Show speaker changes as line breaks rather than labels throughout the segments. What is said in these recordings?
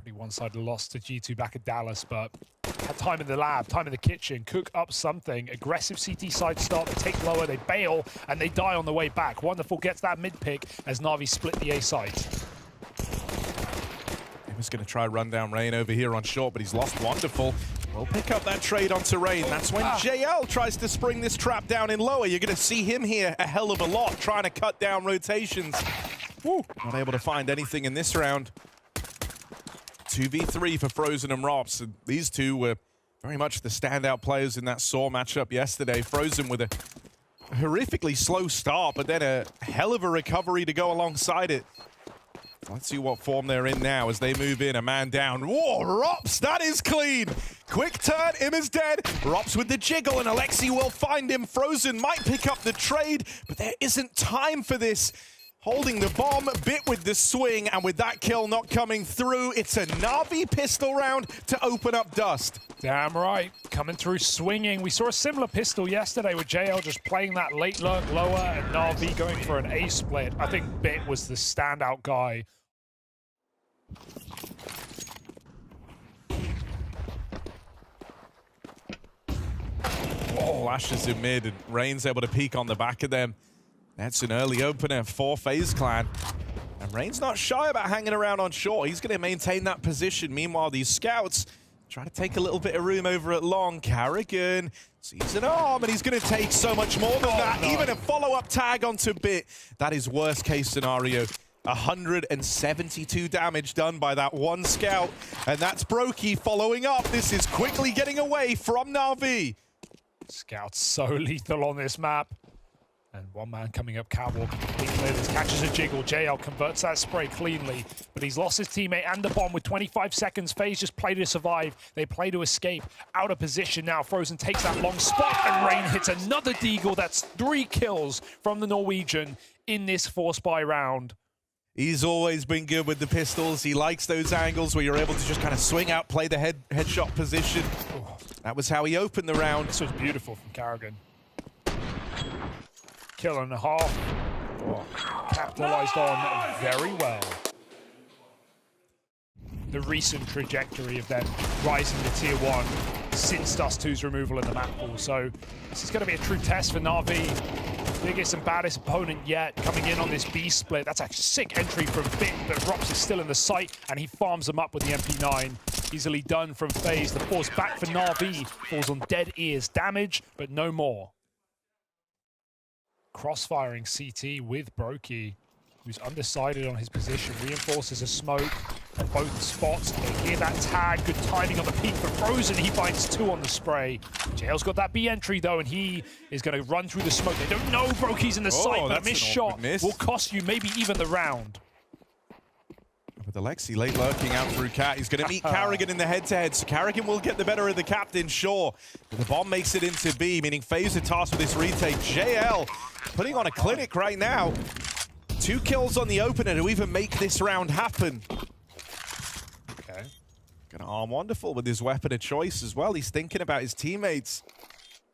Pretty one-sided loss to G2 back at Dallas, but had time in the lab, time in the kitchen, cook up something. Aggressive CT side start, they take lower, they bail, and they die on the way back. Wonderful gets that mid pick as NaVi split the A side.
He was going to try run down Rain over here on short, but he's lost Wonderful. We'll pick up that trade onto Rain. That's when JL tries to spring this trap down in lower. You're going to see him here a hell of a lot, trying to cut down rotations. Woo. Not able to find anything in this round. 2v3 for Frozen and Rops. And these two were very much the standout players in that Saw matchup yesterday. Frozen with a horrifically slow start, but then a hell of a recovery to go alongside it. Let's see what form they're in now as they move in. A man down. Whoa, Rops, that is clean. Quick turn, Im is dead. Rops with the jiggle, and Alexi will find him. Frozen might pick up the trade, but there isn't time for this. Holding the bomb, bit with the swing, and with that kill not coming through, it's a NaVi pistol round to open up Dust.
Damn right, coming through swinging. We saw a similar pistol yesterday with JL just playing that late lurk lower and NaVi going for an A split. I think Bit was the standout guy.
Oh, Flashes in mid, and Rain's able to peek on the back of them. That's an early opener for FaZe Clan. And Rain's not shy about hanging around on short. He's going to maintain that position. Meanwhile, these scouts try to take a little bit of room over at long. Carrigan sees an arm, and he's going to take so much more than that. No. Even a follow-up tag onto Bit. That is worst case scenario. 172 damage done by that one scout. And that's Brokey following up. This is quickly getting away from NaVi.
Scout's so lethal on this map. And one man coming up catwalk, this catches a jiggle. JL converts that spray cleanly, but he's lost his teammate and the bomb with 25 seconds. FaZe just play to survive. They play to escape. Out of position now. Frozen takes that long spot, and Rain hits another deagle. That's 3 kills from the Norwegian in this 4-spy round.
He's always been good with the pistols. He likes those angles where you're able to just kind of swing out, play the headshot position. Oh. That was how he opened the round.
This was beautiful from Carrigan. Kill and a half. Oh, capitalized on very well. The recent trajectory of them rising to tier 1 since Dust 2's removal in the map pool. So this is going to be a true test for NaVi. Biggest and baddest opponent yet, coming in on this B split. That's a sick entry from Bit, but Rops is still in the sight, and he farms them up with the MP9. Easily done from FaZe. The force back for NaVi falls on dead ears. Damage, but no more. Crossfiring CT with Brokey, who's undecided on his position. Reinforces a smoke at both spots. They hear that tag. Good timing on the peak for Frozen. He finds 2 on the spray. JL's got that B entry though, and he is going to run through the smoke. They don't know Brokey's in the sight, but a missed shot will cost you maybe even the round.
With Alexi late lurking out through Cat, he's going to meet Carrigan in the head-to-head, so Carrigan will get the better of the captain, sure. But the bomb makes it into B, meaning FaZe are tasked with this retake. JL putting on a clinic right now. 2 kills on the opener to even make this round happen.
Okay.
Gonna arm Wonderful with his weapon of choice as well. He's thinking about his teammates.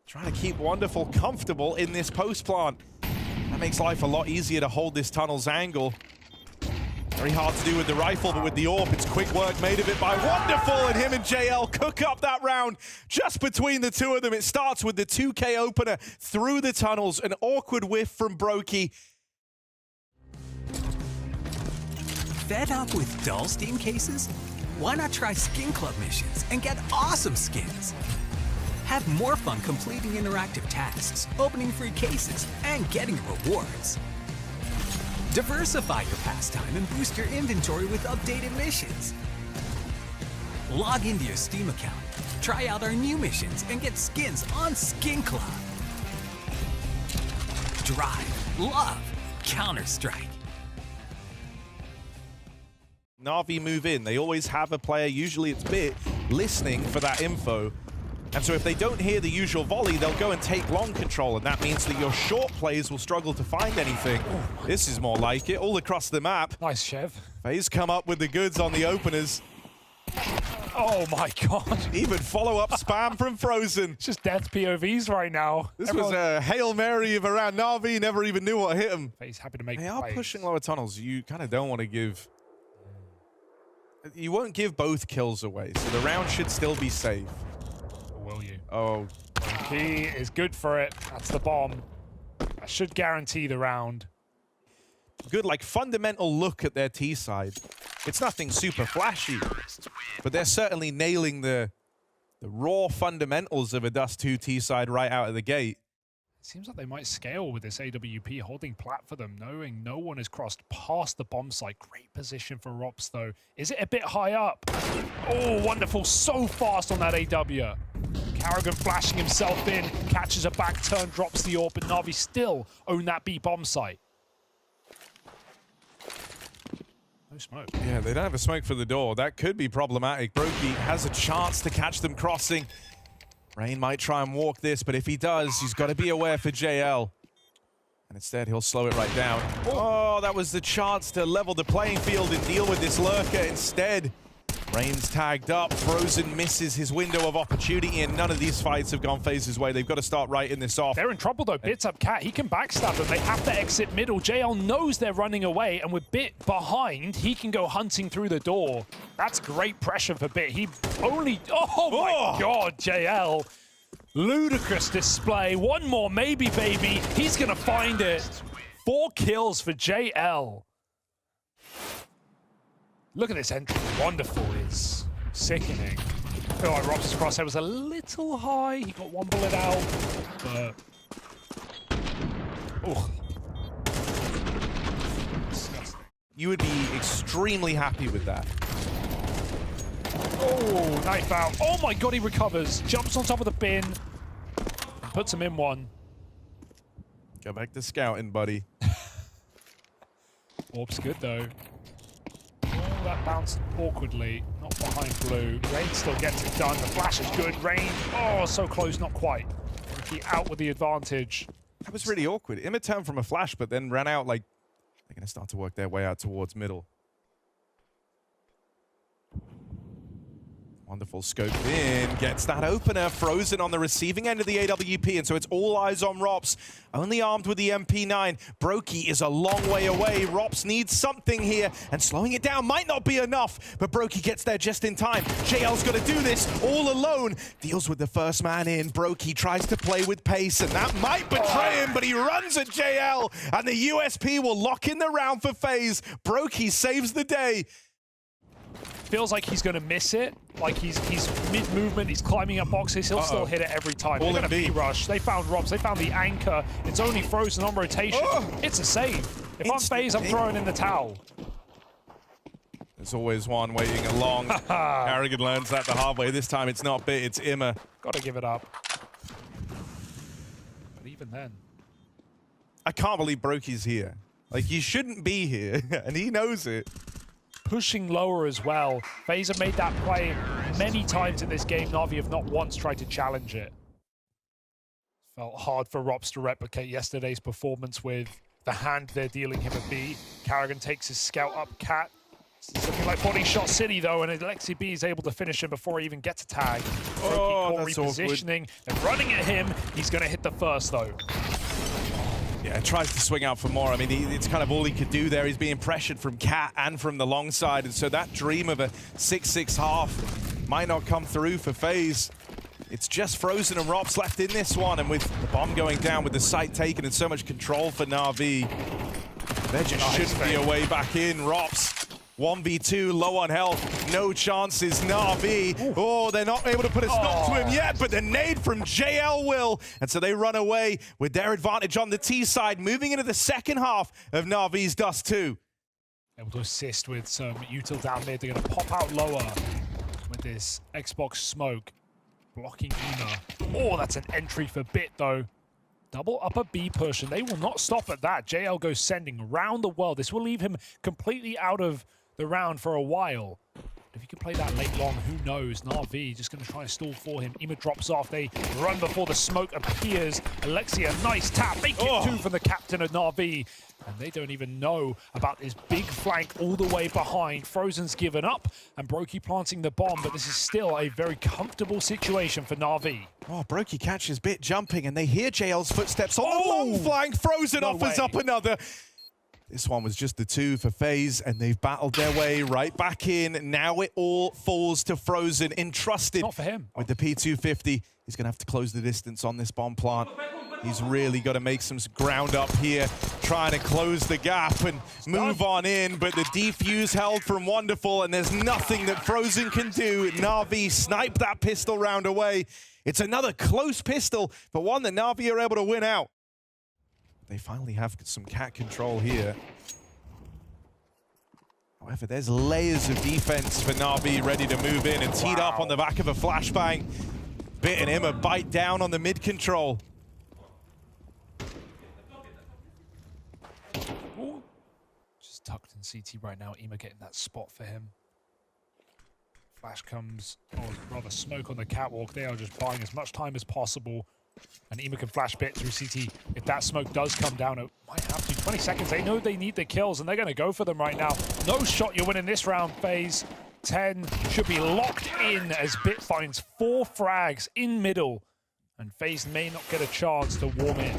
Trying to keep Wonderful comfortable in this post plant. That makes life a lot easier to hold this tunnel's angle. Very hard to do with the rifle, but with the AWP, it's quick work made of it by Wonderful, and him and JL cook up that round just between the two of them. It starts with the 2K opener through the tunnels, an awkward whiff from Brokey.
Fed up with dull Steam cases? Why not try Skin Club missions and get awesome skins? Have more fun completing interactive tasks, opening free cases, and getting rewards. Diversify your pastime and boost your inventory with updated missions. Log into your Steam account, try out our new missions, and get skins on Skin Club. Drive, love, Counter-Strike.
NaVi move in. They always have a player, usually it's Bit, listening for that info. And so if they don't hear the usual volley, they'll go and take long control, and that means that your short players will struggle to find anything. This is more like it, all across the map.
Nice, Chev.
FaZe come up with the goods on the openers.
Oh my god.
Even follow-up spam from Frozen.
It's just death POVs right now.
This was a Hail Mary of around NaVi, never even knew what hit him.
FaZe happy to make
They are pushing lower tunnels. You kind of don't want to give You won't give both kills away, so the round should still be safe.
Or will you?
Oh.
He is good for it. That's the bomb. That should guarantee the round.
Good, like, fundamental look at their T side. It's nothing super flashy, but they're certainly nailing the raw fundamentals of a Dust 2 T side right out of the gate.
Seems like they might scale with this AWP holding plat for them, knowing no one has crossed past the bomb site. Great position for Rops, though. Is it a bit high up? Oh, wonderful. So fast on that AW. Karrigan flashing himself in, catches a back turn, drops the AWP, but NaVi still own that B bomb site. No smoke.
Yeah, they don't have a smoke for the door. That could be problematic. Brokey has a chance to catch them crossing. Rain might try and walk this, but if he does, he's got to be aware for JL. And instead, he'll slow it right down. Oh, that was the chance to level the playing field and deal with this lurker. Instead, Rain's tagged up. Frozen misses his window of opportunity, and none of these fights have gone FaZe's way. They've got to start writing this off.
They're in trouble, though. Bit's up Cat. He can backstab them. They have to exit middle. JL knows they're running away, and with Bit behind, he can go hunting through the door. That's great pressure for Bit. He only... Oh, my God, JL. Ludicrous display. One more, maybe, baby. He's going to find it. 4 kills for JL. Look at this entry. Wonderful. It's sickening. I feel like Rops' crosshair was a little high. He got 1 bullet out, but... Oh. Disgusting.
You would be extremely happy with that.
Oh, knife out. Oh my God, he recovers. Jumps on top of the bin. And puts him in one.
Go back to scouting, buddy.
Orb's good, though. Oh, that bounced awkwardly. Not behind blue. Rain still gets it done. The flash is good. Rain, oh, so close, not quite. Ricky out with the advantage.
That was really awkward. Imma turned from a flash, but then ran out like they're going to start to work their way out towards middle. Wonderful scope in, gets that opener, Frozen on the receiving end of the AWP, and so it's all eyes on Rops, only armed with the MP9. Brokey is a long way away. Rops needs something here, and slowing it down might not be enough, but Brokey gets there just in time. JL's got to do this all alone, deals with the first man in. Brokey tries to play with pace, and that might betray him, but he runs at JL, and the USP will lock in the round for FaZe. Brokey saves the day.
Feels like he's going to miss it. Like he's mid-movement, he's climbing up boxes, he'll still hit it every time. They're going to B-rush. They found Rops, they found the anchor. It's only Frozen on rotation. It's a save. If I'm FaZe, I'm throwing in the towel.
There's always one waiting along. Karrigan learns that the hard way. This time it's not Bit, it's Imma.
Gotta give it up. But even then.
I can't believe Brokey's here. Like, he shouldn't be here, and he knows it.
Pushing lower as well. FaZe have made that play many times in this game. NaVi have not once tried to challenge it. Felt hard for Rops to replicate yesterday's performance with the hand they're dealing him a B. Karrigan takes his scout up Cat. It's looking like body shot city though, and Alexi B is able to finish him before he even gets a tag. That's repositioning. They're running at him. He's going to hit the first though.
Yeah, tries to swing out for more. I mean, it's kind of all he could do there. He's being pressured from Cat and from the long side, and so that dream of a 6-6 half might not come through for FaZe. It's just Frozen and Rops left in this one, and with the bomb going down, with the site taken and so much control for NaVi, there just shouldn't be a way back in. Rops 1v2, low on health, no chances. NaVi, oh, they're not able to put a stop to him yet, but the nade from JL will. And so they run away with their advantage on the T side, moving into the second half of NaVi's Dust 2.
Able to assist with some util down mid. They're going to pop out lower with this Xbox smoke, blocking Ema. Oh, that's an entry for Bit though. Double upper B push, and they will not stop at that. JL goes sending around the world. This will leave him completely out of the round for a while. If he can play that late long, who knows? NaVi just going to try and stall for him. Ema drops off. They run before the smoke appears. Alexia, nice tap. They get 2 from the captain of NaVi. And they don't even know about this big flank all the way behind. Frozen's given up, and Brokey planting the bomb, but this is still a very comfortable situation for NaVi.
Oh, Brokey catches Bit jumping, and they hear JL's footsteps on the long flank. Frozen offers up another. This one was just the two for FaZe, and they've battled their way right back in. Now it all falls to Frozen, entrusted
Not for him.
with the P250. He's going to have to close the distance on this bomb plant. He's really got to make some ground up here, trying to close the gap and move on in, but the defuse held from Wonderful, and there's nothing that Frozen can do. NaVi sniped that pistol round away. It's another close pistol, but one that NaVi are able to win out. They finally have some cat control here. However, there's layers of defense for NaVi ready to move in and teed up on the back of a flashbang. Bit and Imma bite down on the mid control.
Ooh. Just tucked in CT right now. Imma getting that spot for him. Flash comes, or rather smoke on the catwalk. They are just buying as much time as possible. And Imma can flash bit through CT. If that smoke does come down, it might have to. 20 seconds. They know they need the kills, and they're going to go for them right now. No shot, you're winning this round, FaZe. 10 should be locked in as Bit finds 4 frags in middle. And FaZe may not get a chance to warm in.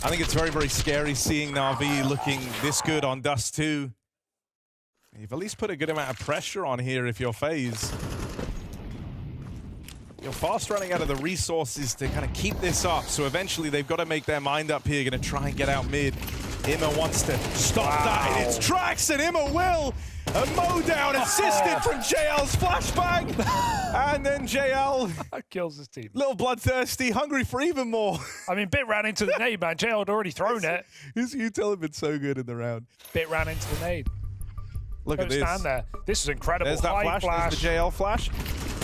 I think it's very, very scary seeing NaVi looking this good on Dust 2. You've at least put a good amount of pressure on here if you're FaZe. You're fast running out of the resources to kind of keep this up, so eventually they've got to make their mind up here, going to try and get out mid. Imma wants to stop that in its tracks, and Imma will! A mow down assisted from JL's flashbang! And then JL...
kills his team.
Little bloodthirsty, hungry for even more.
I mean, Bit ran into the nade, man. JL had already thrown it.
His util had been so good in the round.
Bit ran into the nade.
Look at this.
Stand there. This is incredible.
There's that flash. There's the JL flash.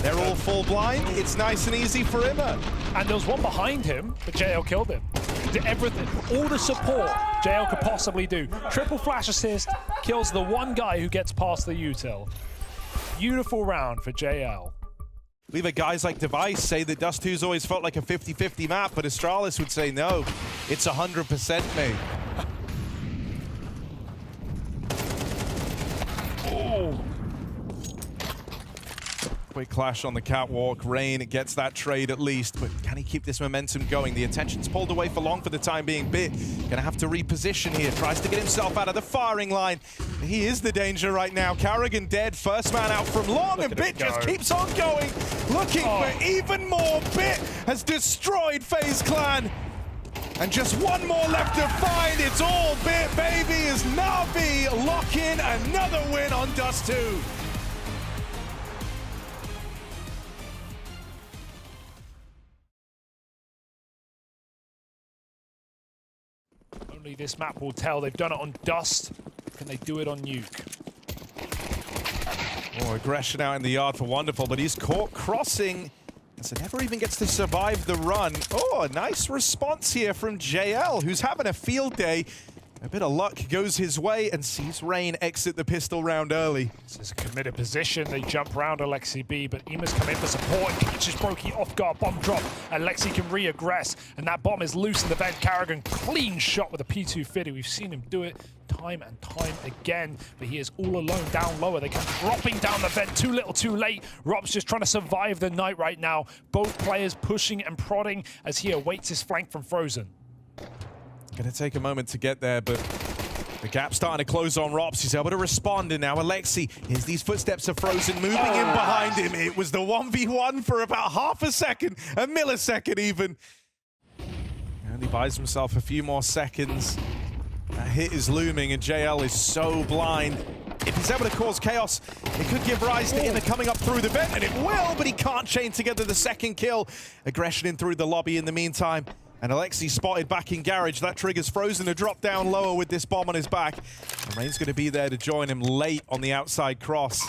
They're all full blind. It's nice and easy for Imma.
And there was one behind him, but JL killed him. He did everything, all the support JL could possibly do. Triple flash assist, kills the one guy who gets past the util. Beautiful round for JL.
We've had guys like Device say that Dust 2's always felt like a 50-50 map, but Astralis would say no, it's 100% mate.
Oh.
Quick clash on the catwalk. Rain gets that trade at least, but can he keep this momentum going? The attention's pulled away for long for the time being. Bit gonna have to reposition here. Tries to get himself out of the firing line. He is the danger right now. Carrigan dead, first man out from long, and Bit just keeps on going. Looking for even more. Bit has destroyed FaZe Clan. And just one more left to find. It's all Bit, baby, as NaVi lock in another win on Dust 2.
Only this map will tell. They've done it on Dust. Can they do it on Nuke?
Oh, aggression out in the yard for Wonderful, but he's caught crossing. So never even gets to survive the run. Oh, a nice response here from JL, who's having a field day. A bit of luck goes his way and sees Rain exit the pistol round early.
This is a committed position. They jump round Alexi B, but Imma's come in for support and catches Brokey off guard. Bomb drop. Alexi can re-aggress, and that bomb is loose in the vent. Carrigan, clean shot with a P250. We've seen him do it time and time again, but he is all alone down lower. They come dropping down the vent. Too little, too late. Rob's just trying to survive the night right now. Both players pushing and prodding as he awaits his flank from Frozen.
Gonna take a moment to get there, but the gap's starting to close on Rops. He's able to respond, and now Alexi, here's these footsteps of Frozen moving in behind him. It was the 1v1 for about half a second, a millisecond even. And he buys himself a few more seconds. That hit is looming, and JL is so blind. If he's able to cause chaos, it could give rise to Imma coming up through the vent, and it will, but he can't chain together the second kill. Aggression in through the lobby in the meantime. And Alexi spotted back in Garage. That triggers Frozen to drop down lower with this bomb on his back. And Rain's going to be there to join him late on the outside cross.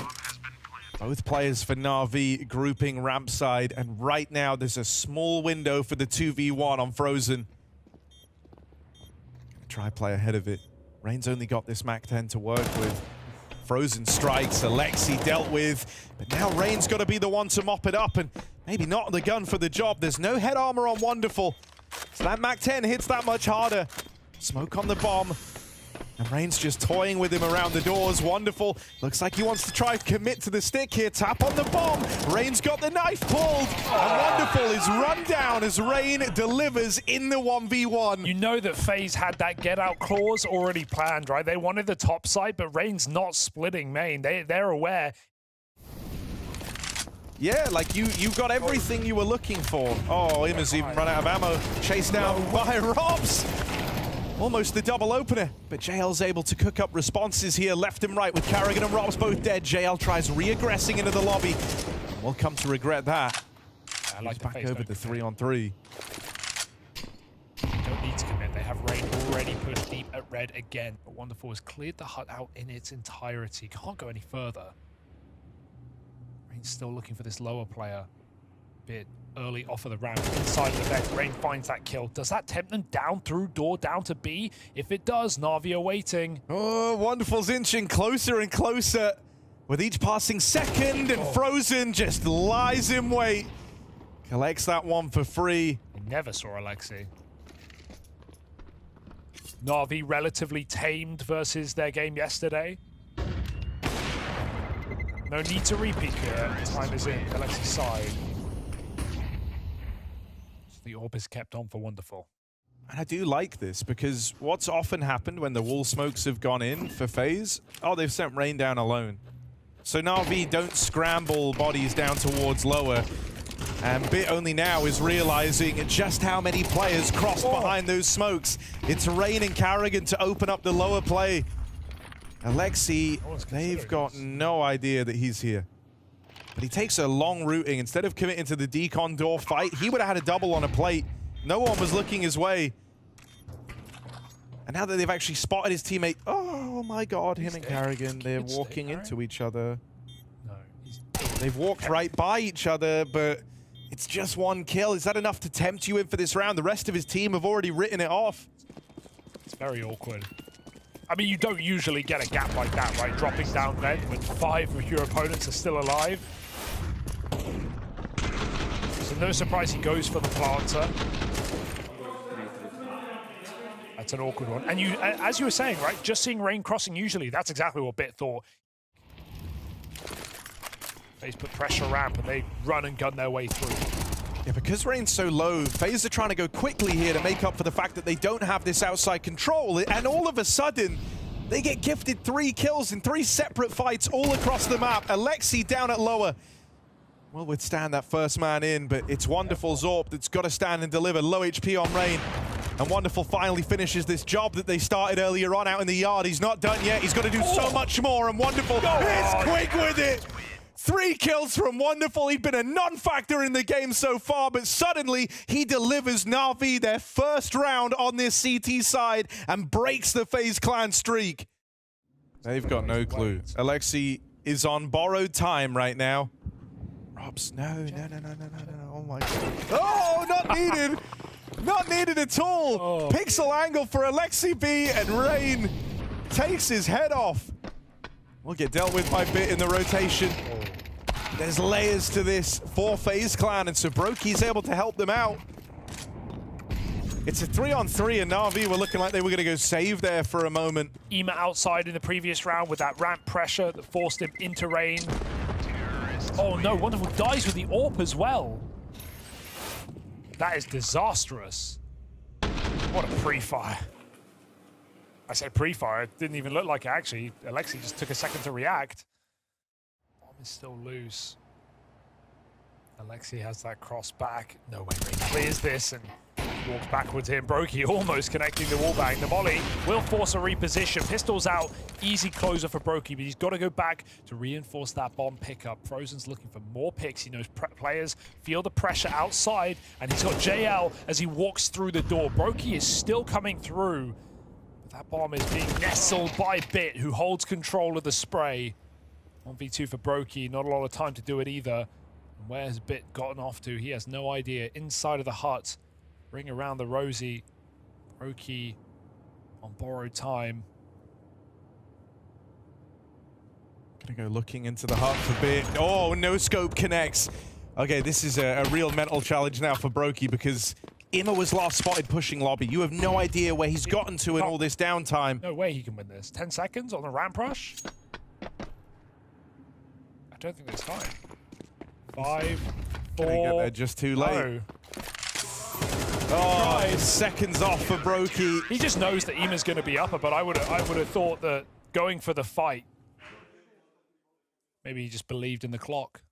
Both players for NaVi grouping ramp side. And right now, there's a small window for the 2v1 on Frozen. Gonna try play ahead of it. Rain's only got this MAC-10 to work with. Frozen strikes, Alexi dealt with. But now Rain's got to be the one to mop it up. And maybe not the gun for the job. There's no head armor on Wonderful. So that MAC-10 hits that much harder. Smoke on the bomb. And Rain's just toying with him around the doors. Wonderful. Looks like he wants to try commit to the stick here. Tap on the bomb. Rain's got the knife pulled. And Wonderful is run down as Rain delivers in the 1v1.
You know that FaZe had that get out clause already planned, right? They wanted the top side, but Rain's not splitting main. They're aware.
Yeah, like you got everything you were looking for. Oh, Immer's even run out of ammo. Chased down by Robs. Almost the double opener, but JL's able to cook up responses here, left and right with Carrigan and Robs both dead. JL tries re-aggressing into the lobby. We'll come to regret that.
I like
back over the 3-on-3.
Don't need to commit. They have Rain already pushed deep at red again. But Wonderful has cleared the hut out in its entirety. Can't go any further. Rain's still looking for this lower player. Bit early off of the ramp, inside of the vent. Rain finds that kill. Does that tempt them down through door, down to B? If it does, NaVi are waiting.
Oh, Wonderful's inching closer and closer with each passing second, and Frozen just lies in wait. Collects that one for free.
I never saw Alexi. NaVi relatively tamed versus their game yesterday. No need to repeat here. Time is in Alexi's side. The orb is kept on for Wonderful.
And I do like this because what's often happened when the wall smokes have gone in for FaZe, oh, they've sent Rain down alone. So NaVi don't scramble bodies down towards lower. And Bit only now is realizing just how many players crossed behind those smokes. It's Rain and Carrigan to open up the lower play. Alexi, they've got no idea that he's here. But he takes a long routing. Instead of committing to the decon door fight, he would have had a double on a plate. No one was looking his way. And now that they've actually spotted his teammate, oh my god, him and Carrigan, they're walking into each other.
No,
They've walked right by each other, but it's just one kill. Is that enough to tempt you in for this round? The rest of his team have already written it off.
It's very awkward. I mean, you don't usually get a gap like that, right? Dropping down vent when 5 of your opponents are still alive. So no surprise he goes for the planter. That's an awkward one. And you, as you were saying, right, just seeing Rain crossing usually, that's exactly what Bit thought. FaZe put pressure ramp and they run and gun their way through.
Yeah, because Rain's so low, FaZe are trying to go quickly here to make up for the fact that they don't have this outside control. And all of a sudden, they get gifted 3 kills in 3 separate fights all across the map. Alexi down at lower will withstand that first man in, but it's Wonderful Zorp that's got to stand and deliver. Low HP on Rain. And Wonderful finally finishes this job that they started earlier on out in the yard. He's not done yet. He's got to do so much more, and Wonderful is quick with it. 3 kills from Wonderful. He'd been a non-factor in the game so far, but suddenly he delivers NaVi their first round on this CT side and breaks the FaZe clan streak. They've got no clue. Alexi is on borrowed time right now. Robs, no. Oh my god. Oh, not needed. Not needed at all. Pixel angle for Alexi B, and Rain takes his head off. We'll get dealt with by Bit in the rotation. There's layers to this for FaZe clan, and so Broki's able to help them out. It's a 3-on-3, and NaVi were looking like they were going to go save there for a moment.
Ema outside in the previous round with that ramp pressure that forced him into Rain. Oh no, Wonderful dies with the AWP as well. That is disastrous. What a pre-fire. I say pre-fire, it didn't even look like it actually. Alexi just took a second to react. Bomb is still loose. Alexi has that cross back. No way, Rain clears this and walks backwards here. Broky almost connecting the wall bang. The volley will force a reposition. Pistols out, easy closer for Broky, but he's got to go back to reinforce that bomb pickup. Frozen's looking for more picks. He knows players feel the pressure outside, and he's got JL as he walks through the door. Broky is still coming through. That bomb is being nestled by Bit, who holds control of the spray. 1v2 for Broky, not a lot of time to do it either. And where has Bit gotten off to? He has no idea. Inside of the hut, ring around the Rosie. Broky on borrowed time.
Gonna go looking into the hut for Bit. Oh, no scope connects. Okay, this is a real mental challenge now for Broky, because Imma was last spotted pushing lobby. You have no idea where he's gotten to in all this downtime.
No way he can win this. 10 seconds on the ramp rush? I don't think there's time. 5, 4...
They get there just too late.
No.
Oh, seconds off for Brokey.
He just knows that Imma's going to be upper, but I would have thought that going for the fight, maybe he just believed in the clock.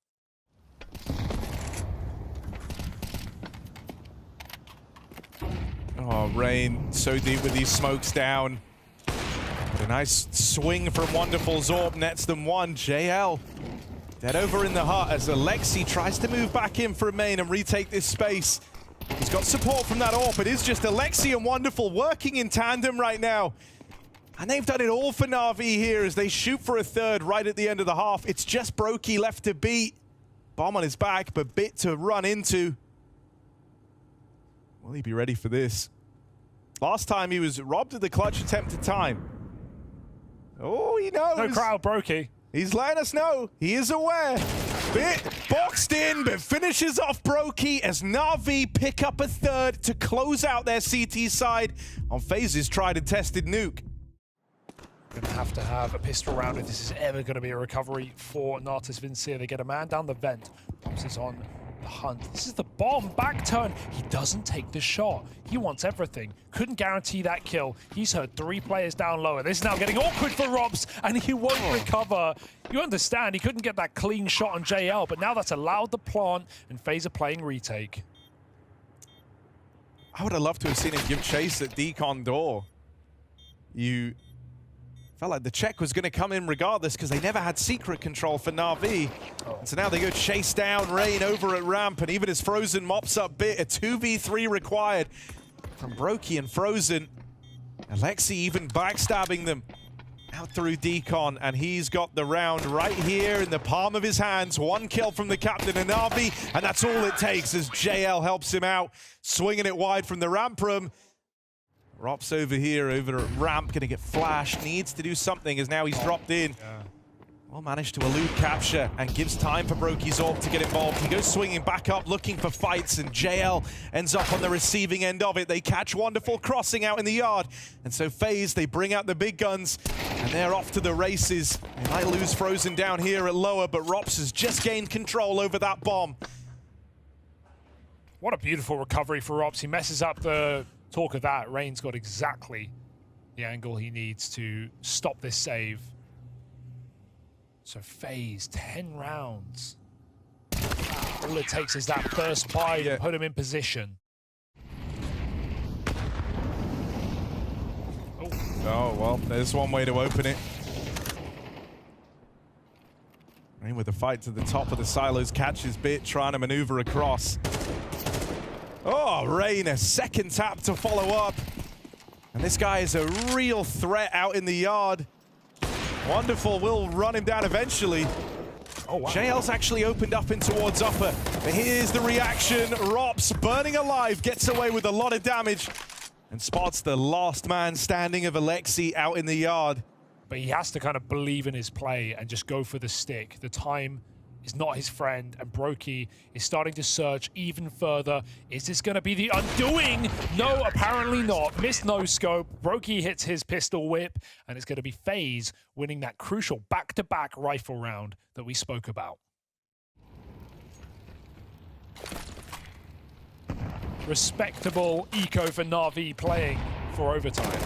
Oh, Rain so deep with these smokes down. But a nice swing from Wonderful. Zorb nets them one. JL dead over in the hut as Alexi tries to move back in for a main and retake this space. He's got support from that AWP. It is just Alexi and Wonderful working in tandem right now. And they've done it all for NaVi here as they shoot for a third right at the end of the half. It's just Brokey left to beat. Bomb on his back, but bit to run into. Will he be ready for this? Last time he was robbed of the clutch attempt at time. Oh, he knows.
No crowd, Brokey.
He's letting us know. He is aware. Bit boxed in, but finishes off Brokey as NaVi pick up a third to close out their CT side on FaZe's tried and tested nuke.
Gonna have to have a pistol round if this is ever gonna be a recovery for Natus Vincere. They get a man down the vent. Pops is on the hunt. This is the bomb back turn. He doesn't take the shot. He wants everything. Couldn't guarantee that kill. He's heard 3 players down lower. This is now getting awkward for Robs, and he won't recover. You understand, he couldn't get that clean shot on JL, but now that's allowed the plant, and FaZe are playing retake.
I would have loved to have seen him give chase at Decon door. You felt like the check was going to come in regardless because they never had secret control for NaVi. And so now they go chase down Rain over at ramp, and even as Frozen mops up Bit, a 2v3 required from Brokey and Frozen. Alexi even backstabbing them out through Decon, and he's got the round right here in the palm of his hands. 1 kill from the captain of NaVi, and that's all it takes as JL helps him out, swinging it wide from the ramp room. Rops over here, over at ramp, gonna get flashed, needs to do something as now he's dropped in.
Yeah.
Well, managed to elude capture and gives time for Brokey's AWP to get involved. He goes swinging back up, looking for fights, and JL ends up on the receiving end of it. They catch Wonderful crossing out in the yard. And so FaZe, they bring out the big guns, and they're off to the races. They might lose Frozen down here at lower, but Rops has just gained control over that bomb.
What a beautiful recovery for Robs. He messes up the talk of that. Rain's got exactly the angle he needs to stop this save. So FaZe, 10 rounds. All it takes is that first buy to put him in position.
Oh, well, there's one way to open it. Rain with a fight to the top of the silos, catches Bit, trying to maneuver across. Oh, Rain, a second tap to follow up. And this guy is a real threat out in the yard. Wonderful will run him down eventually. Oh, wow. JL's actually opened up in towards upper. But here's the reaction. Rops, burning alive, gets away with a lot of damage and spots the last man standing of Alexi out in the yard.
But he has to kind of believe in his play and just go for the stick. The time is not his friend, and Brokey is starting to search even further. Is this going to be the undoing? No, apparently not. Missed no scope. Brokey hits his pistol whip, and it's going to be FaZe winning that crucial back-to-back rifle round that we spoke about. Respectable eco for NaVi playing for overtime.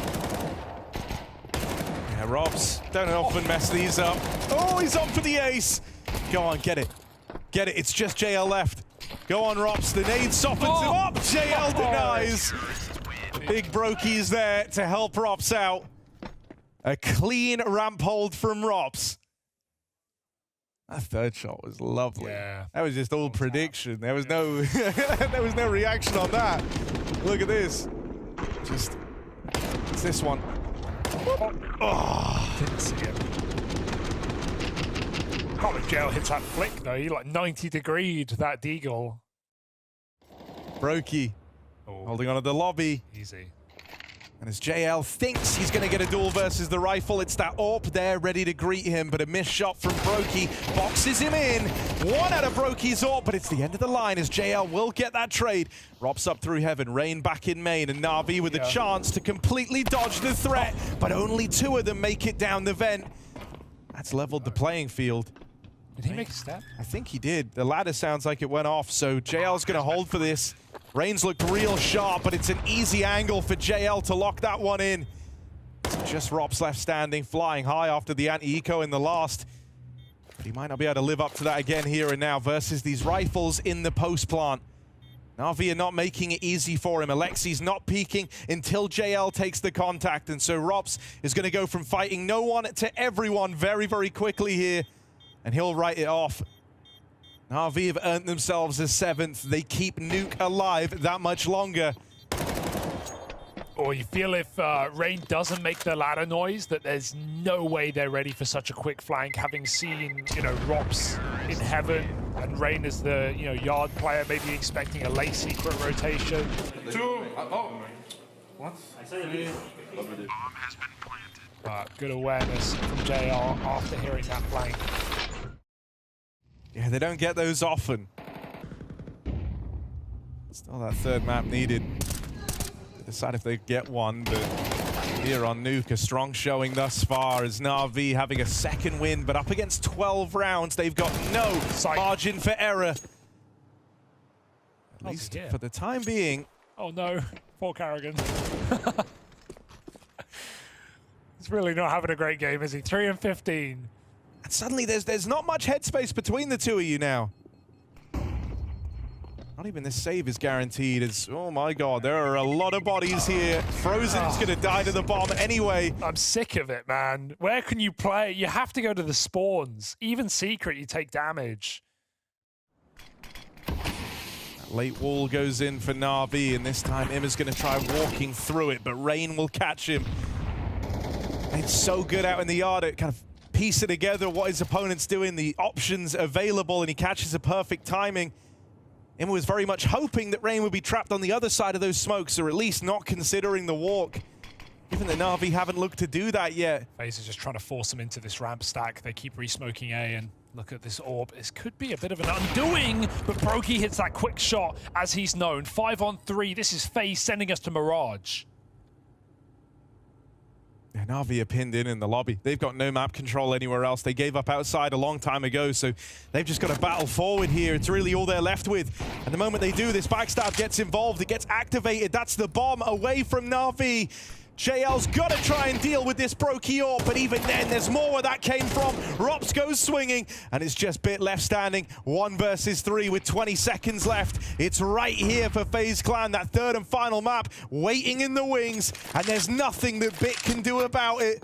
Yeah, Robs don't often mess these up. Oh, he's on for the ace. Go on, get it. Get it. It's just JL left. Go on, Rops. The nade softens him up. JL denies. Big Brokey's there to help Rops out. A clean ramp hold from Rops. That third shot was lovely.
Yeah.
That was just all prediction. There was no there was no reaction on that. Look at this. Just it's this one. Oh,
didn't see it. Can't believe JL hits that flick though. He like 90-degreed that deagle.
Brokey holding on to the lobby.
Easy.
And as JL thinks he's going to get a duel versus the rifle, it's that AWP there ready to greet him, but a missed shot from Brokey boxes him in. One out of Brokey's AWP, but it's the end of the line as JL will get that trade. Rops up through heaven, Rain back in main, and NaVi with a chance to completely dodge the threat, but only two of them make it down the vent. That's leveled the playing field.
Did he make a step?
I think he did. The ladder sounds like it went off, so JL's going to hold for this. Rain's looked real sharp, but it's an easy angle for JL to lock that one in. Just Rops left standing, flying high after the anti-eco in the last. But he might not be able to live up to that again here and now versus these rifles in the post plant. NaVi are not making it easy for him. Alexi's not peeking until JL takes the contact, and so Rops is going to go from fighting no one to everyone very, very quickly here, and he'll write it off. NaVi have earned themselves a 7th. They keep Nuke alive that much longer.
Or you feel if Rain doesn't make the ladder noise, that there's no way they're ready for such a quick flank, having seen, Rops in heaven and Rain as the, yard player, maybe expecting a late secret rotation.
What?
Good awareness from JR after hearing that flank.
Yeah, they don't get those often. Still that third map needed. They decide if they get one, but here on Nuke, a strong showing thus far as NaVi having a second win, but up against 12 rounds, they've got no margin for error. At least for the time being.
Oh no, poor Carrigan. He's really not having a great game, is he? 3 and 15.
And suddenly there's not much headspace between the two of you now. Not even this save is guaranteed. It's, oh my god, there are a lot of bodies here. Frozen's gonna die to the bomb anyway.
I'm sick of it, man. Where can you play? You have to go to the spawns. Even secret, you take damage.
That late wall goes in for NaVi, and this time Imma's gonna try walking through it, but Rain will catch him. It's so good out in the yard at kind of piecing together what his opponent's doing, the options available, and he catches a perfect timing. Imma was very much hoping that Rain would be trapped on the other side of those smokes, or at least not considering the walk. Even the NaVi haven't looked to do that yet.
FaZe is just trying to force him into this ramp stack. They keep re-smoking A, and look at this AWP. This could be a bit of an undoing, but Brokey hits that quick shot as he's known. 5 on 3. This is FaZe sending us to Mirage.
Yeah, NaVi are pinned in the lobby. They've got no map control anywhere else. They gave up outside a long time ago, so they've just got to battle forward here. It's really all they're left with. And the moment they do, this backstab gets involved. It gets activated. That's the bomb away from NaVi. JL's got to try and deal with this Brokey AWP, but even then, there's more where that came from. Rops goes swinging, and it's just Bit left standing. 1 versus 3 with 20 seconds left. It's right here for FaZe Clan, that third and final map, waiting in the wings, and there's nothing that Bit can do about it.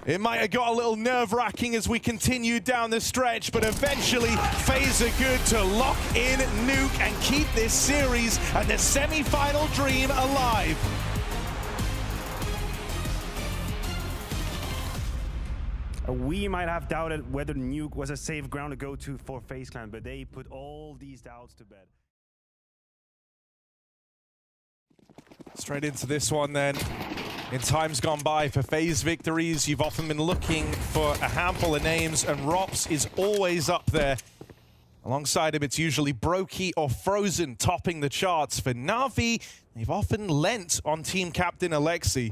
It might have got a little nerve-wracking as we continue down the stretch, but eventually, FaZe are good to lock in Nuke and keep this series and the semi-final dream alive.
We might have doubted whether Nuke was a safe ground to go to for FaZe Clan, but they put all these doubts to bed.
Straight into this one then. In times gone by for FaZe victories, you've often been looking for a handful of names, and Rops is always up there. Alongside him, it's usually Brokey or Frozen topping the charts. For NaVi, they've often lent on team captain Alexi.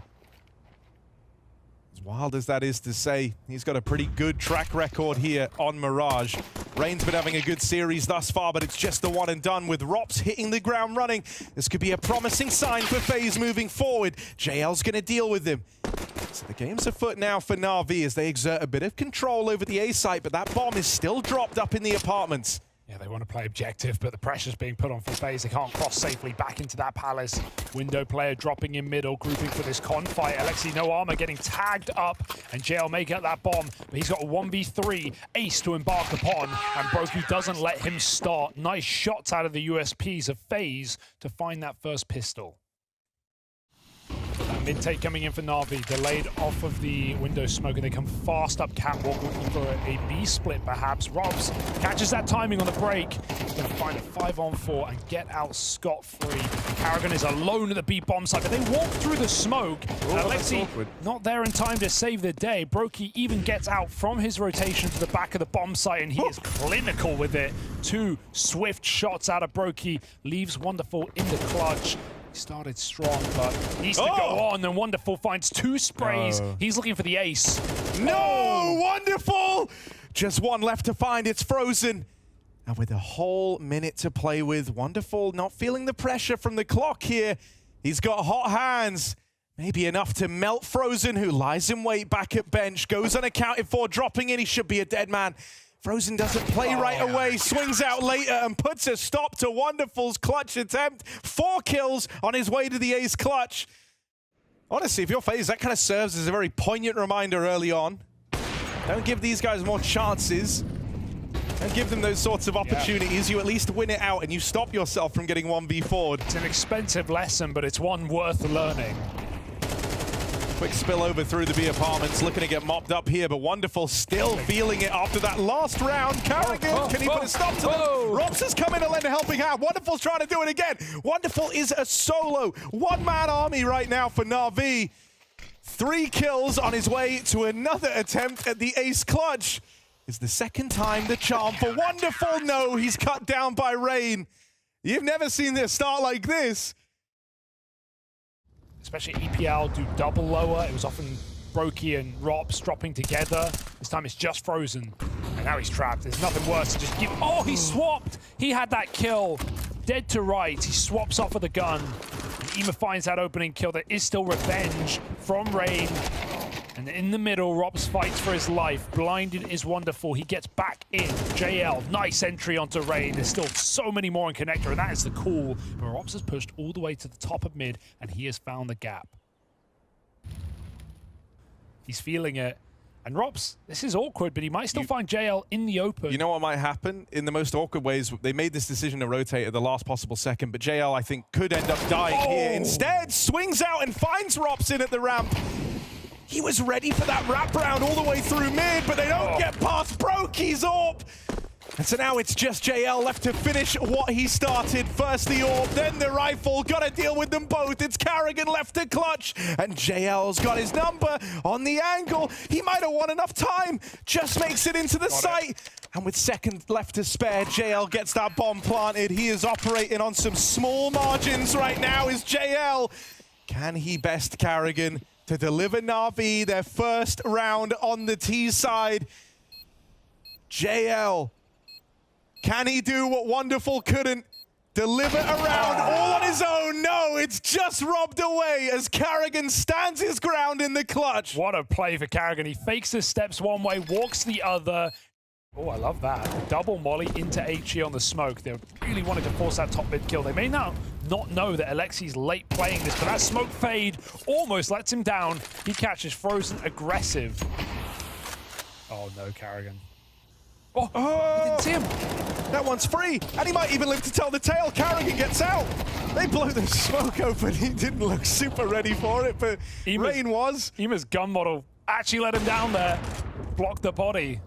As wild as that is to say, he's got a pretty good track record here on Mirage. Rain's been having a good series thus far, but it's just the one and done with Rops hitting the ground running. This could be a promising sign for FaZe moving forward. JL's going to deal with them. So the game's afoot now for NaVi as they exert a bit of control over the A site, but that bomb is still dropped up in the apartments.
Yeah, they want to play objective, but the pressure's being put on for FaZe. They can't cross safely back into that palace. Window player dropping in middle, grouping for this con fight. Alexi, no armor, getting tagged up, and JL may get that bomb, but he's got a 1v3 ace to embark upon, and Brokey doesn't let him start. Nice shots out of the USPs of FaZe to find that first pistol. That Mid-take coming in for NaVi, delayed off of the window smoke, and they come fast up catwalk looking for a B split perhaps. Robs catches that timing on the break. He's going to find a 5-on-4 and get out scot-free. Karrigan is alone at the B bomb site, but they walk through the smoke. Alexi not there in time to save the day. Brokey even gets out from his rotation to the back of the bomb site, and he is clinical with it. 2 swift shots out of Brokey, leaves Wonderful in the clutch. He started strong, but needs to go on, and Wonderful finds 2 sprays. He's looking for the ace.
No, Wonderful! Just one left to find, it's Frozen. And with a whole minute to play with, Wonderful not feeling the pressure from the clock here. He's got hot hands. Maybe enough to melt Frozen, who lies in wait back at bench, goes unaccounted for, dropping in, he should be a dead man. Frozen doesn't play right away, swings out later and puts a stop to Wonderful's clutch attempt. 4 kills on his way to the ace clutch. Honestly, if you're FaZe, that kind of serves as a very poignant reminder early on. Don't give these guys more chances. Don't give them those sorts of opportunities. You at least win it out and you stop yourself from getting 1v4'd.
It's an expensive lesson, but it's one worth learning.
Quick spillover through the B apartments, looking to get mopped up here, but Wonderful still feeling it after that last round. Karrigan, can he put a stop to them? Robs has come in to lend a helping hand. Wonderful's trying to do it again. Wonderful is a solo one-man army right now for NaVi. 3 kills on his way to another attempt at the ace clutch. Is the second time the charm for Wonderful. No, he's cut down by Rain. You've never seen this start like this.
Especially EPL do double lower. It was often Brokey and Robs dropping together. This time it's just Frozen. And now he's trapped. There's nothing worse to just give. Oh, he swapped. He had that kill. Dead to right. He swaps off with the gun. And Ema finds that opening kill. There is still revenge from Rain. And in the middle, Robs fights for his life. Blinded is Wonderful. He gets back in. JL, nice entry onto Rain. There's still so many more in connector, and that is the call. But Robs has pushed all the way to the top of mid, and he has found the gap. He's feeling it. And Robs, this is awkward, but he might still find JL in the open.
You know what might happen? In the most awkward ways, they made this decision to rotate at the last possible second, but JL, I think, could end up dying here. Instead, swings out and finds Robs in at the ramp. He was ready for that wraparound all the way through mid, but they don't get past Brokey's AWP. And so now it's just JL left to finish what he started. First the AWP, then the rifle. Gotta deal with them both. It's Karrigan left to clutch, and JL's got his number on the angle. He might have won enough time. Just makes it into the site. And with second left to spare, JL gets that bomb planted. He is operating on some small margins right now, is JL. Can he best Karrigan to deliver NaVi their first round on the T side? JL, can he do what Wonderful couldn't? Deliver a round all on his own? No, it's just robbed away as Karrigan stands his ground in the clutch.
What a play for Karrigan. He fakes his steps one way, walks the other. Oh, I love that. Double molly into HE on the smoke. They really wanted to force that top mid kill. They may now not know that Alexi's late playing this, but that smoke fade almost lets him down. He catches Frozen aggressive. Oh no, Karrigan. Oh, he didn't see him.
That one's free, and he might even live to tell the tale. Karrigan gets out. They blow the smoke open. He didn't look super ready for it, but Rain was.
Ema's gun model actually let him down there. Blocked the body.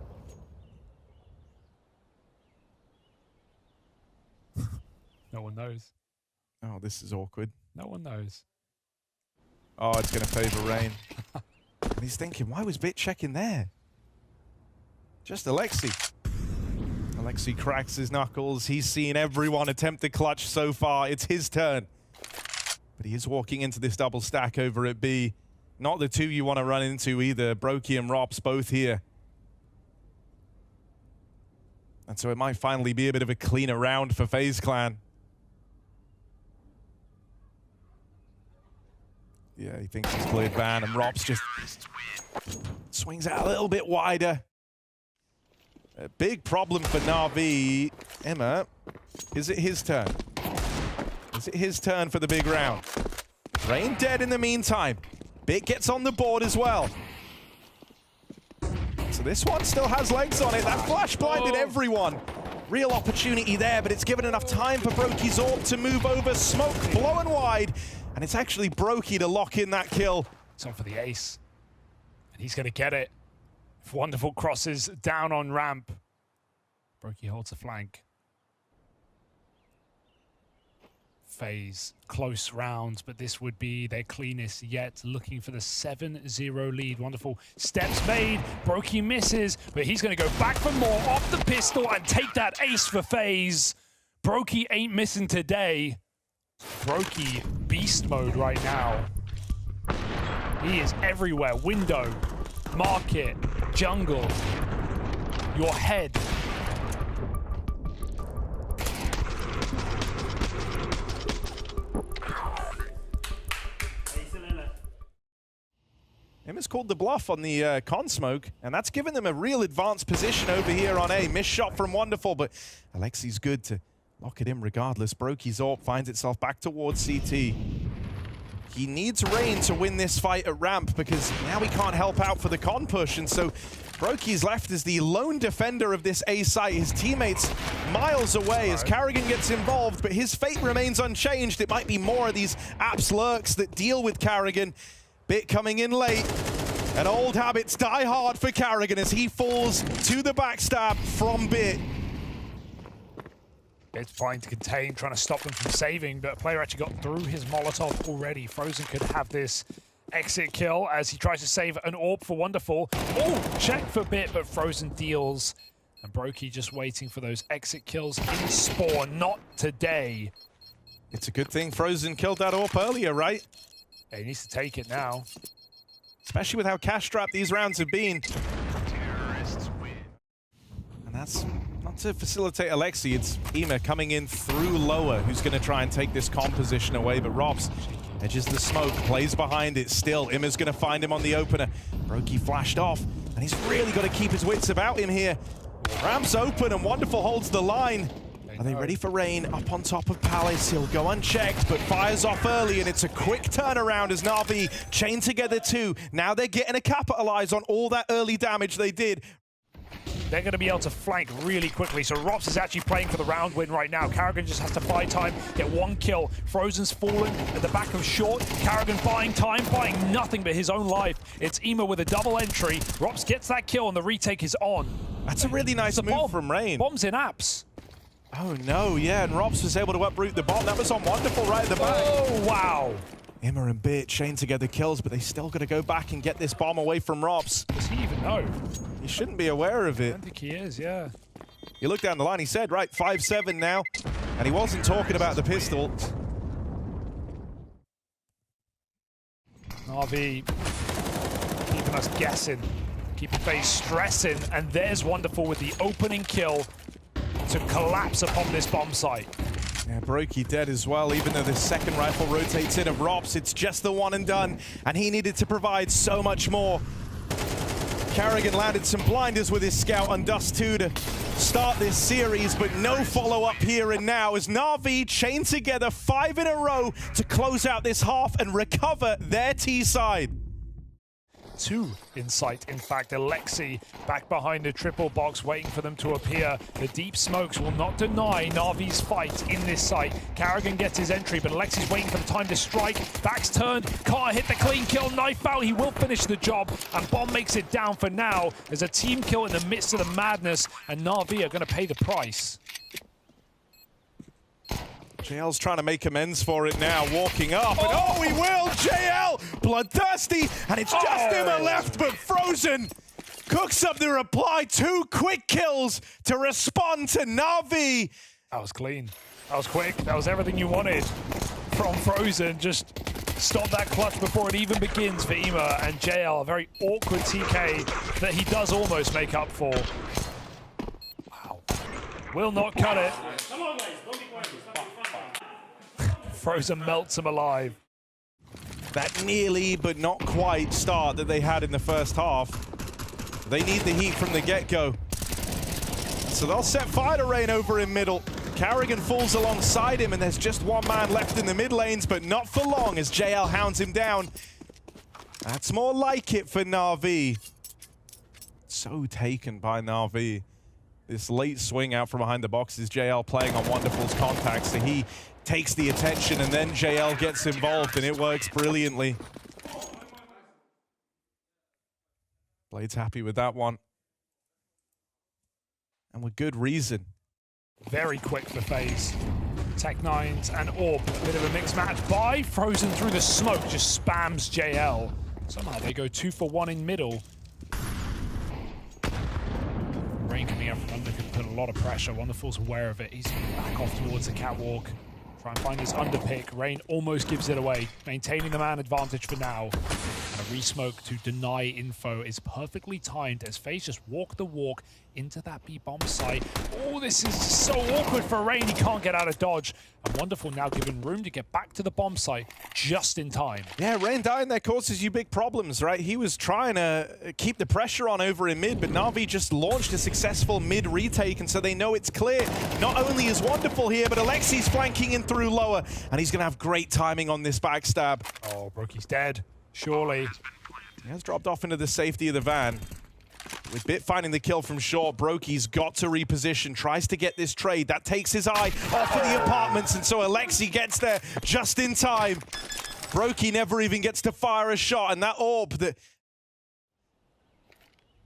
No one knows.
Oh, this is awkward.
No one knows.
Oh, it's going to favor Rain. And he's thinking, why was Bit checking there? Just Alexi. Alexi cracks his knuckles. He's seen everyone attempt the clutch so far. It's his turn. But he is walking into this double stack over at B. Not the two you want to run into either. Brokey and Robs both here. And so it might finally be a bit of a cleaner round for FaZe Clan. Yeah, he thinks he's cleared ban, and Robs just swings out a little bit wider. A big problem for NaVi. Emma, is it his turn? Is it his turn for the big round? Rain dead in the meantime. Bit gets on the board as well. So this one still has legs on it. That flash blinded everyone. Real opportunity there, but it's given enough time for Brokey's AWP to move over. Smoke blowing wide. And it's actually Brokey to lock in that kill.
It's on for the ace. And he's going to get it. Wonderful crosses down on ramp. Brokey holds the flank. FaZe, close rounds, but this would be their cleanest yet, looking for the 7-0 lead. Wonderful steps made. Brokey misses, but he's going to go back for more off the pistol and take that ace for FaZe. Brokey ain't missing today. Brokey beast mode right now. He is everywhere. Window, market, jungle, your head.
Has called the bluff on the con smoke, and that's given them a real advanced position over here on A. Missed shot from Wonderful, but Alexi's good to lock it in regardless. Brokey's AWP finds itself back towards CT. He needs Rain to win this fight at ramp because now he can't help out for the con push, and so Brokey's left as the lone defender of this A site. His teammates miles away as Karrigan gets involved, but his fate remains unchanged. It might be more of these Apps lurks that deal with Karrigan. Bit coming in late, and old habits die hard for Karrigan as he falls to the backstab from Bit.
It's trying to contain, trying to stop them from saving, but a player actually got through his Molotov already. Frozen could have this exit kill as he tries to save an AWP for Wonderful. Oh, check for Bit, but Frozen deals. And Brokey just waiting for those exit kills in spawn. Not today.
It's a good thing Frozen killed that AWP earlier, right?
Yeah, he needs to take it now.
Especially with how cash-strapped these rounds have been. And that's not to facilitate Alexi, it's Ema coming in through lower, who's going to try and take this comp position away, but Robs edges the smoke, plays behind it still. Ima's going to find him on the opener. Brokey flashed off, and he's really got to keep his wits about him here. Ramp's open, and Wonderful holds the line. Are they ready for Rain? Up on top of Palace, he'll go unchecked, but fires off early, and it's a quick turnaround as NaVi chain together too. Now they're getting to capitalize on all that early damage they did.
They're going to be able to flank really quickly, so Rops is actually playing for the round win right now. Karrigan just has to buy time, get one kill. Frozen's fallen at the back of short. Karrigan buying time, buying nothing but his own life. It's Ema with a double entry. Rops gets that kill, and the retake is on.
That's a really nice move from Rain.
Bombs in Apps.
Oh no, yeah, and Robs was able to uproot the bomb. That was on Wonderful right at the back.
Oh, wow.
Emma and Bit chain together kills, but they still got to go back and get this bomb away from Robs.
Does he even know?
He shouldn't be aware of
I
it.
don't think he is, yeah.
You look down the line, he said, right, 5-7 now, and he wasn't talking about the pistol.
NaVi keeping us guessing, keeping FaZe stressing, and there's Wonderful with the opening kill to collapse upon this bomb site.
Yeah, Brokey dead as well, even though the second rifle rotates in of Rops. It's just the one and done, and he needed to provide so much more. Karrigan landed some blinders with his scout on Dust 2 to start this series, but no follow-up here and now as NaVi chain together 5 in a row to close out this half and recover their T-side.
2 in sight, in fact. Alexi back behind the triple box, waiting for them to appear. The deep smokes will not deny NaVi's fight in this site. Karrigan gets his entry, but Alexi's waiting for the time to strike. Back's turned, can't hit the clean kill, knife out, he will finish the job, and Bomb makes it down for now. There's a team kill in the midst of the madness, and NaVi are going to pay the price.
JL's trying to make amends for it now, walking up, and oh, he will! JL, bloodthirsty, and it's just Emma left, but Frozen cooks up the reply. 2 quick kills to respond to NaVi.
That was clean. That was quick. That was everything you wanted from Frozen. Just stop that clutch before it even begins for Ema, and JL, a very awkward TK that he does almost make up for. Wow. Will not cut it.
Come on, guys, don't be quiet.
Frozen melts him alive.
That nearly, but not quite, start that they had in the first half. They need the heat from the get-go. So they'll set fire to Rain over in middle. Karrigan falls alongside him, and there's just one man left in the mid lanes, but not for long as JL hounds him down. That's more like it for NaVi. So taken by NaVi. This late swing out from behind the box is JL playing on Wonderful's contacts, so he takes the attention, and then JL gets involved, and it works brilliantly. Blade's happy with that one. And with good reason.
Very quick for FaZe. Tech9s and Orb, a bit of a mixed match. By Frozen through the smoke, just spams JL. Somehow they go 2 for 1 in middle. Rain coming out from under could put a lot of pressure. Wonderful's aware of it. He's back off towards the catwalk. Try and find his underpick. Rain almost gives it away. Maintaining the man advantage for now. And a re-smoke to deny info is perfectly timed as FaZe just walk the walk into that B-bomb site. Oh, this is so awkward for Rain. He can't get out of dodge. And Wonderful now given room to get back to the bomb site just in time.
Yeah, Rain dying there causes you big problems, right? He was trying to keep the pressure on over in mid, but NaVi just launched a successful mid retake, and so they know it's clear. Not only is Wonderful here, but Alexi's flanking in through lower, and he's going to have great timing on this backstab.
Oh, Brokey's dead. Surely.
He has dropped off into the safety of the van. With Bit finding the kill from short, Brokey's got to reposition, tries to get this trade. That takes his eye off of the apartments, and so Alexi gets there just in time. Brokey never even gets to fire a shot, and that orb that...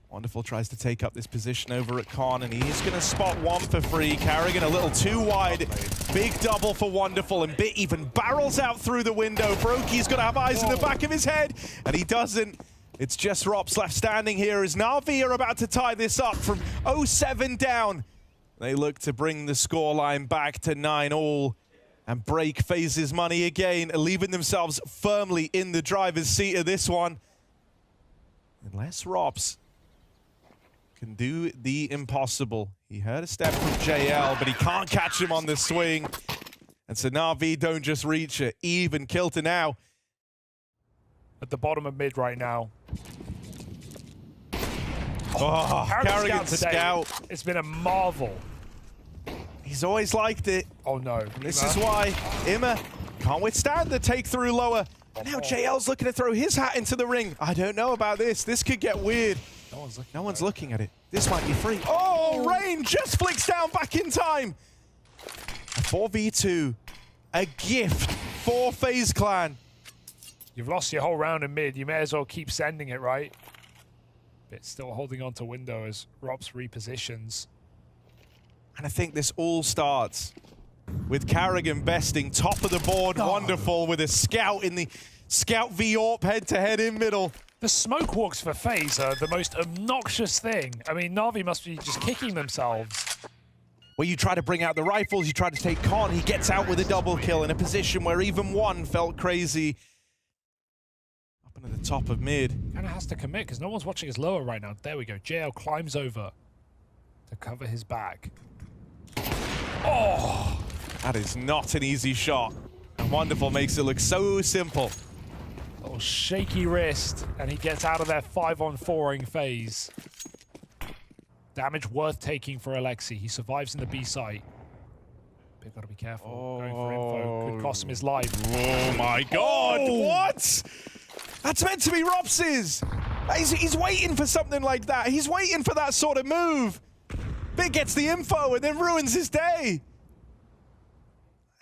Wonderful tries to take up this position over at Khan, and he's going to spot one for free. Carrigan a little too wide. Big double for Wonderful, and Bit even barrels out through the window. Brokey's going to have eyes in the back of his head, and he doesn't. It's just Rops left standing here as NaVi are about to tie this up from 0-7 down. They look to bring the scoreline back to 9-all and break FaZe's money again, leaving themselves firmly in the driver's seat of this one. Unless Rops can do the impossible. He heard a step from JL, but he can't catch him on the swing. And so NaVi don't just reach it. Even Kilter now.
At the bottom of mid right now.
Oh, Carrigan scout.
It's been a marvel.
He's always liked it.
Oh no.
This is why Ima can't withstand the take through lower. And now JL's looking to throw his hat into the ring. I don't know about this. This could get weird. No one's looking at it. This might be free. Oh, Rain just flicks down back in time. A 4v2. A gift for FaZe Clan.
You've lost your whole round in mid. You may as well keep sending it, right? But still holding on to window as Rops repositions.
And I think this all starts with Carrigan besting top of the board. Oh. Wonderful with a scout in the Scout v Orp head-to-head in middle.
The smoke walks for FaZe are the most obnoxious thing. I mean, NaVi must be just kicking themselves.
Well, you try to bring out the rifles, you try to take Khan, he gets out with a double kill in a position where even one felt crazy. Up into the top of mid.
Kind of has to commit because no one's watching his lower right now. There we go. JL climbs over to cover his back. Oh!
That is not an easy shot. And Wonderful makes it look so simple.
Little shaky wrist, and he gets out of there 5-on-4ing FaZe. Damage worth taking for Alexi. He survives in the B site. But gotta be careful. Going for info could cost him his life.
Oh my god! Oh. What? That's meant to be Rops's! He's waiting for something like that. He's waiting for that sort of move. Big gets the info and then ruins his day.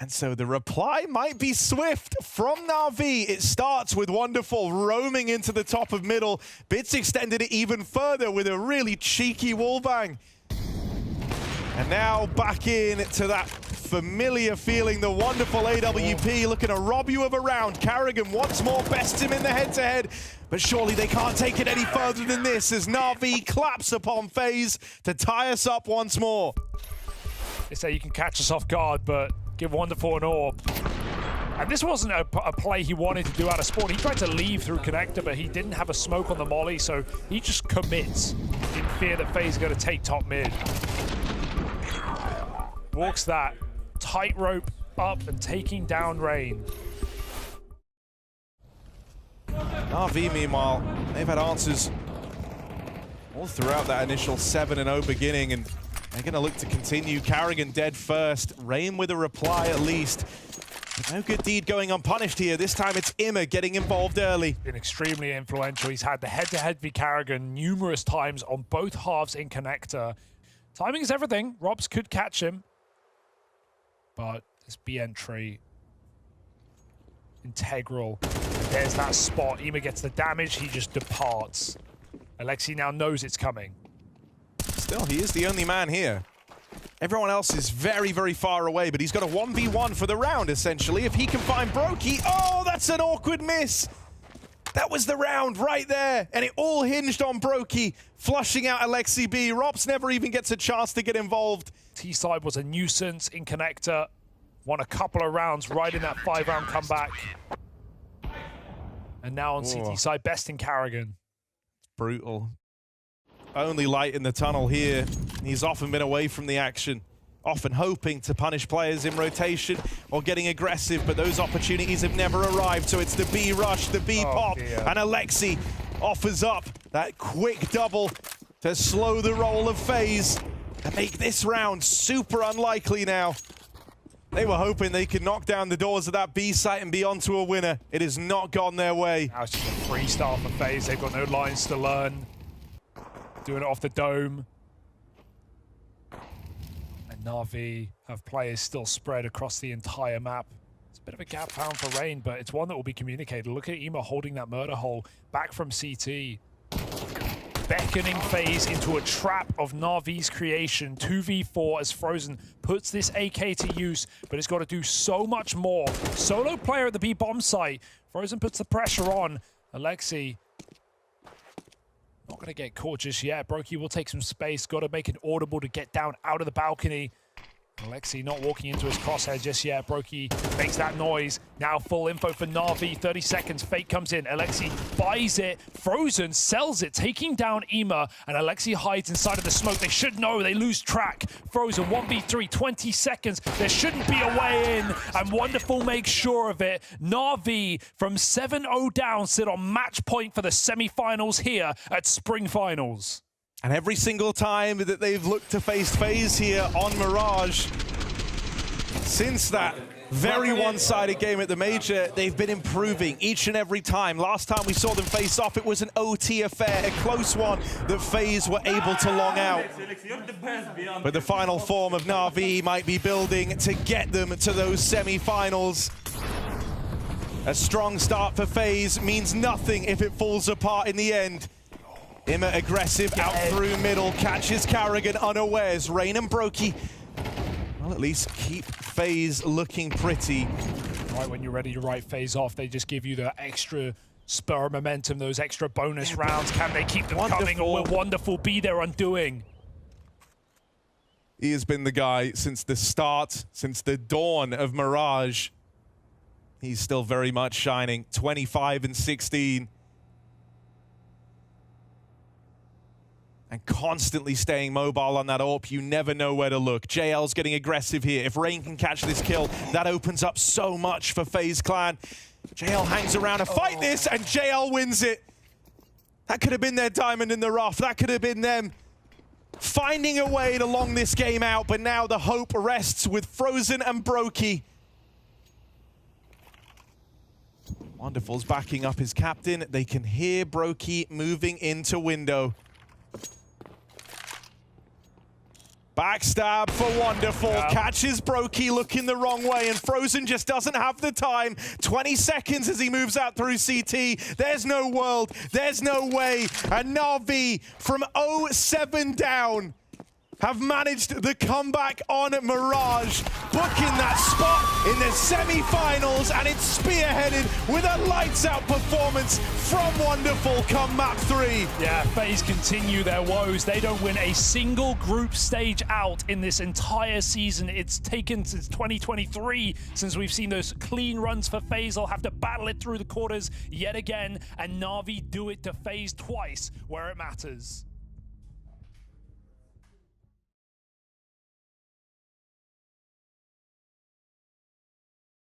And so the reply might be swift from NaVi. It starts with Wonderful roaming into the top of middle. Bits extended it even further with a really cheeky wallbang. And now back in to that familiar feeling, the Wonderful AWP looking to rob you of a round. Carrigan once more bests him in the head-to-head, but surely they can't take it any further than this as NaVi claps upon FaZe to tie us up once more.
They say you can catch us off guard, but give Wonderful an orb. And this wasn't a play he wanted to do out of spawn. He tried to leave through connector, but he didn't have a smoke on the molly, so he just commits in fear that FaZe are going to take top mid. Walks that tightrope up and taking down Rain.
NaVi, meanwhile, they've had answers all throughout that initial 7-0 beginning, and they're going to look to continue. Carrigan dead first. Rain with a reply at least. But no good deed going unpunished here. This time it's Ima getting involved early.
Been extremely influential. He's had the head-to-head v Carrigan numerous times on both halves in connector. Timing is everything. Robs could catch him. But This B entry. Integral. There's that spot. Ema gets the damage. He just departs. Alexi now knows it's coming.
Still, he is the only man here. Everyone else is very, very far away, but he's got a 1v1 for the round, essentially. If he can find Brokey... Oh, that's an awkward miss! That was the round right there, and it all hinged on Brokey flushing out Alexi B. Rops never even gets a chance to get involved.
T-side was a nuisance in connector. Won a couple of rounds right in that 5-round comeback. And now on CT side, best in Carrigan.
Brutal. Only light in the tunnel here. He's often been away from the action, often hoping to punish players in rotation or getting aggressive, but those opportunities have never arrived. So it's the B rush, the B pop, and Alexi offers up that quick double to slow the roll of FaZe and make this round super unlikely now. They were hoping they could knock down the doors of that B site and be onto a winner. It has not gone their way.
Now it's just a free start for FaZe. They've got no lines to learn. Doing it off the dome. And NaVi have players still spread across the entire map. It's a bit of a gap found for Rain, but it's one that will be communicated. Look at Ema holding that murder hole back from CT. Beckoning FaZe into a trap of NaVi's creation. 2v4 as Frozen puts this AK to use, but it's got to do so much more. Solo player at the B bomb site. Frozen puts the pressure on. Alexi not going to get caught just yet. Brokey will take some space. Got to make it audible to get down out of the balcony. Alexi not walking into his crosshair just yet. Brokey makes that noise. Now full info for NaVi. 30 seconds. Fake comes in. Alexi buys it. Frozen sells it, taking down Ema. And Alexi hides inside of the smoke. They should know. They lose track. Frozen 1v3. 20 seconds. There shouldn't be a way in. And Wonderful makes sure of it. NaVi from 7-0 down sit on match point for the semi-finals here at Spring Finals.
And every single time that they've looked to face FaZe here on Mirage, since that very one-sided game at the Major, they've been improving each and every time. Last time we saw them face off, it was an OT affair, a close one that FaZe were able to long out. But the final form of NaVi might be building to get them to those semi-finals. A strong start for FaZe means nothing if it falls apart in the end. Ema aggressive out through middle, catches Carrigan unawares. Rain and Brokey will at least keep FaZe looking pretty.
Right when you're ready to write FaZe off, they just give you the extra spur of momentum, those extra bonus rounds. Can they keep them coming, or will Wonderful be their undoing?
He has been the guy since the start, since the dawn of Mirage. He's still very much shining. 25 and 16. And constantly staying mobile on that AWP. You never know where to look. JL's getting aggressive here. If Rain can catch this kill, that opens up so much for FaZe Clan. JL hangs around to fight this, and JL wins it. That could have been their diamond in the rough. That could have been them finding a way to long this game out, but now the hope rests with Frozen and Brokey. Wonderful's backing up his captain. They can hear Brokey moving into window. Backstab for Wonderful, catches Brokey looking the wrong way, and Frozen just doesn't have the time. 20 seconds as he moves out through CT. There's no world, there's no way. And NaVi from 0-7 down have managed the comeback on Mirage, booking that spot in the semi-finals, and it's spearheaded with a lights-out performance from Wonderful come map 3.
Yeah, FaZe continue their woes. They don't win a single group stage out in this entire season. It's taken since 2023 since we've seen those clean runs for FaZe. They'll have to battle it through the quarters yet again, and NaVi do it to FaZe twice where it matters.